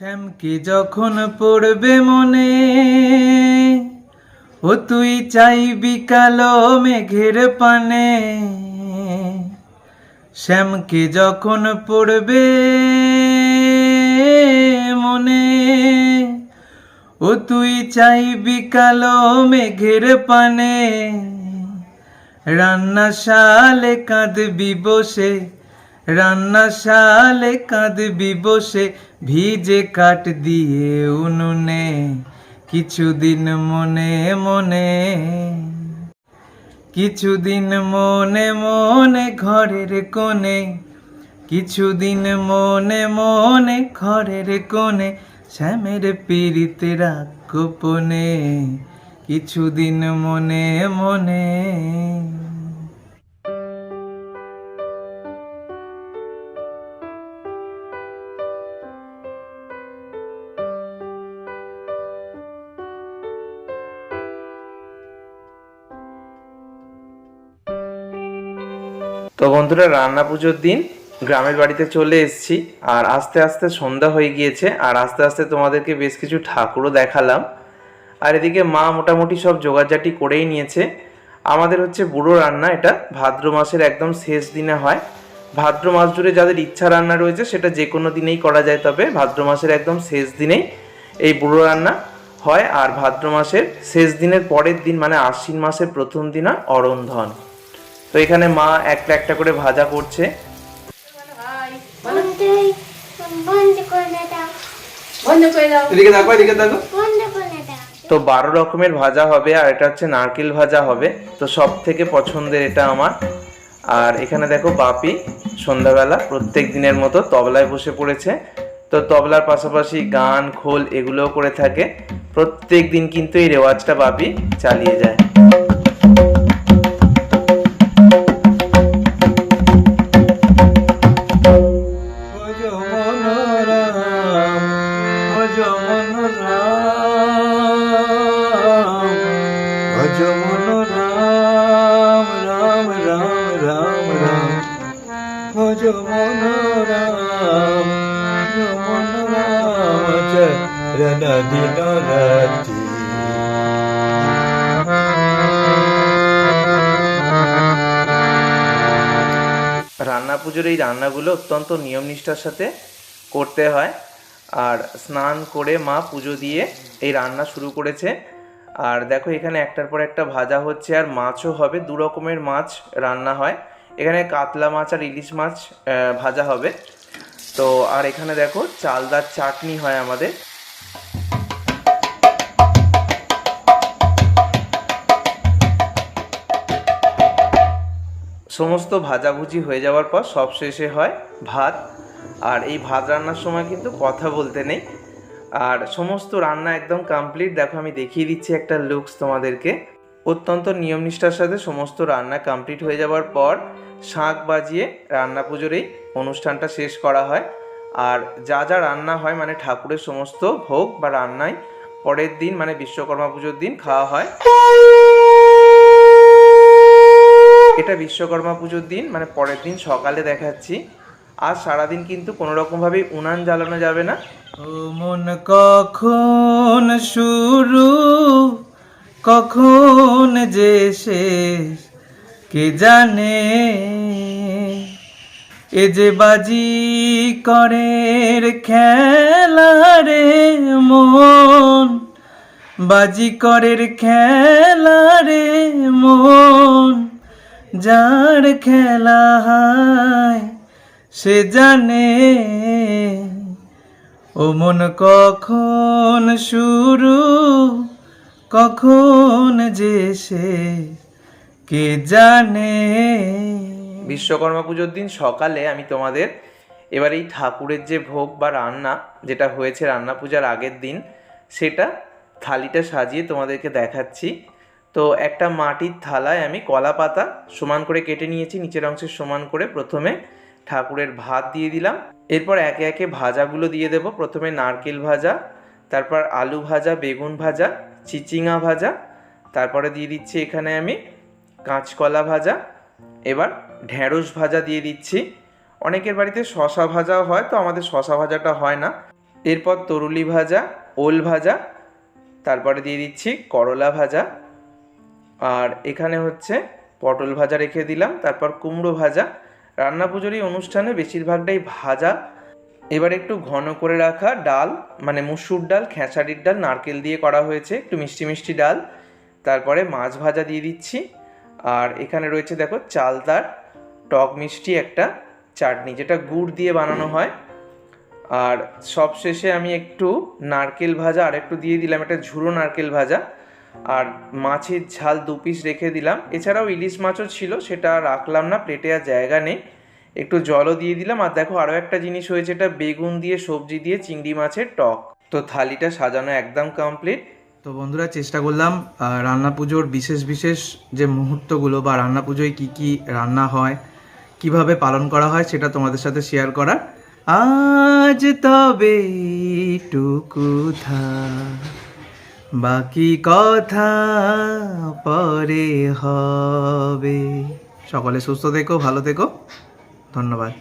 শ্যামকে যখন পড়বে মনে, ও তুই চাইবি কালো মেঘের পানে। শ্যামকে যখন পড়বে মনে, ও তুই চাইবি কালো মেঘের পানে। রান্নাশালে কাঁদবি বসে, রান্নাশালে কাঁদবি বসে, ভিজে কাঠ দিয়ে উনুনে, কিছুদিন মনে মনে, কিছুদিন মনে মনে ঘরের কোণে, কিছুদিন মনে মনে ঘরের কোণে, শ্যামের পিরিতে রাখ গোপনে, কিছুদিন মনে মনে। তো বন্ধুরা, রান্না পুজোর দিন গ্রামের বাড়িতে চলে এসেছি, আর আস্তে আস্তে সন্ধ্যা হয়ে গিয়েছে, আর আস্তে আস্তে তোমাদেরকে বেশ কিছু ঠাকুরও দেখালাম। আর এদিকে মা মোটামুটি সব জোগাড়জাটি করেই নিয়েছে। আমাদের হচ্ছে বুড়ো রান্না, এটা ভাদ্র মাসের একদম শেষ দিনে হয়। ভাদ্র মাস জুড়ে যাদের ইচ্ছা রান্না রয়েছে সেটা যে কোনো দিনেই করা যায়, তবে ভাদ্র মাসের একদম শেষ দিনেই এই বুড়ো রান্না হয়। আর ভাদ্র মাসের শেষ দিনের পরের দিন মানে আশ্বিন মাসের প্রথম দিন হয় অরন্ধন। তো এখানে মা একটা একটা করে ভাজা করছে। তো 12 রকমের ভাজা হবে, আর এটা হচ্ছে নারকেল ভাজা হবে। তো সব থেকে পছন্দের এটা আমার। আর এখানে দেখো বাপি সন্ধ্যাবেলা প্রত্যেক দিনের মতো তবলায় বসে পড়েছে। তো তবলার পাশাপাশি গান খোল এগুলোও করে থাকে। প্রত্যেক দিন কিন্তু এই রেওয়াজটা বাপি চালিয়ে যায়। রান্না পুজোর এই রান্নাগুলো অত্যন্ত নিয়ম নিষ্ঠার সাথে করতে হয়। আর স্নান করে মা পুজো দিয়ে এই রান্না শুরু করেছে। আর দেখো এখানে একটার পর একটা ভাজা হচ্ছে, আর মাছও হবে। 2 রকমের মাছ রান্না হয় এখানে, কাতলা মাছ আর ইলিশ মাছ ভাজা হবে। তো আর এখানে দেখো চালদার চাটনি হয় আমাদের। সমস্ত ভাজাভুজি হয়ে যাওয়ার পর সব শেষে হয় ভাত। আর এই ভাত রান্নার সময় কিন্তু কথা বলতে নেই। আর সমস্ত রান্না একদম কমপ্লিট। দেখো আমি দেখিয়ে দিচ্ছি একটা লুকস তোমাদেরকে। অত্যন্ত নিয়ম নিষ্ঠার সাথে সমস্ত রান্না কমপ্লিট হয়ে যাওয়ার পর শাঁখ বাজিয়ে রান্না পুজোর এই অনুষ্ঠানটা শেষ করা হয়। আর যা যা রান্না হয় মানে ঠাকুরের সমস্ত ভোগ বা রান্নাই পরের দিন মানে বিশ্বকর্মা পুজোর দিন খাওয়া হয়। এটা বিশ্বকর্মা পুজোর দিন মানে পরের দিন সকালে দেখাচ্ছি। আজ সারাদিন কিন্তু কোনো রকমভাবেই উনান জ্বালানো যাবে না। ও মন কখন শুরু কখন যে শেষ কে জানে, এ যে বাজি করের খেলা রে মন, বাজি করের খেলা রে মন, যার খেলা হয় সে জানে। ও মন কখন শুরু কখন যে শেষ কে জানে। বিশ্বকর্মা পুজোর দিন সকালে আমি তোমাদের এবার এই ঠাকুরের যে ভোগ বা রান্না যেটা হয়েছে রান্না পূজার আগের দিন সেটা থালিটা সাজিয়ে তোমাদেরকে দেখাচ্ছি। তো একটা মাটির থালায় আমি কলা পাতা সমান করে কেটে নিয়েছি, নিচের অংশে সমান করে। প্রথমে ঠাকুরের ভাত দিয়ে দিলাম, এরপর একে একে ভাজাগুলো দিয়ে দেব। প্রথমে নারকেল ভাজা, তারপর আলু ভাজা, বেগুন ভাজা, চিচিঙা ভাজা, তারপরে দিয়ে দিচ্ছি এখানে আমি কাঁচকলা ভাজা, এবার ঢেঁড়স ভাজা দিয়ে দিচ্ছি। অনেকের বাড়িতে শশা ভাজাও হয়, তো আমাদের শশা ভাজাটা হয় না। এরপর তরুলি ভাজা, ওল ভাজা, তারপরে দিয়ে দিচ্ছি করলা ভাজা, আর এখানে হচ্ছে পটল ভাজা রেখে দিলাম, তারপর কুমড়ো ভাজা। রান্না পুজোর এই অনুষ্ঠানে বেশিরভাগটাই ভাজা। এবার একটু ঘন করে রাখা ডাল, মানে মুসুর ডাল, খেসারির ডাল, নারকেল দিয়ে করা হয়েছে, একটু মিষ্টি মিষ্টি ডাল। তারপরে মাছ ভাজা দিয়ে দিচ্ছি, আর এখানে রয়েছে দেখো চালতার টক মিষ্টি একটা চাটনি, যেটা গুড় দিয়ে বানানো হয়। আর সবশেষে আমি একটু নারকেল ভাজা আর একটু দিয়ে দিলাম, একটা ঝুড়ো নারকেল ভাজা, আর মাছের ঝাল 2 পিস রেখে দিলাম। এছাড়াও ইলিশ মাছও ছিল, সেটা রাখলাম না, প্লেটে আর জায়গা নেই। একটু জলও দিয়ে দিলাম। আর দেখো আরও একটা জিনিস হয়েছে, এটা বেগুন দিয়ে সবজি দিয়ে চিংড়ি মাছের টক। তো থালিটা সাজানো একদম কমপ্লিট। তো বন্ধুরা, চেষ্টা করলাম রান্না পুজোর বিশেষ বিশেষ যে মুহূর্তগুলো বা রান্না পুজোয় কী কী রান্না হয়, কিভাবে পালন করা হয়, সেটা তোমাদের সাথে শেয়ার করার। আজ তবে টুকু থাক, বাকি কথা পরে হবে। সকলে সুস্থ থেকো, ভালো থেকো, ধন্যবাদ।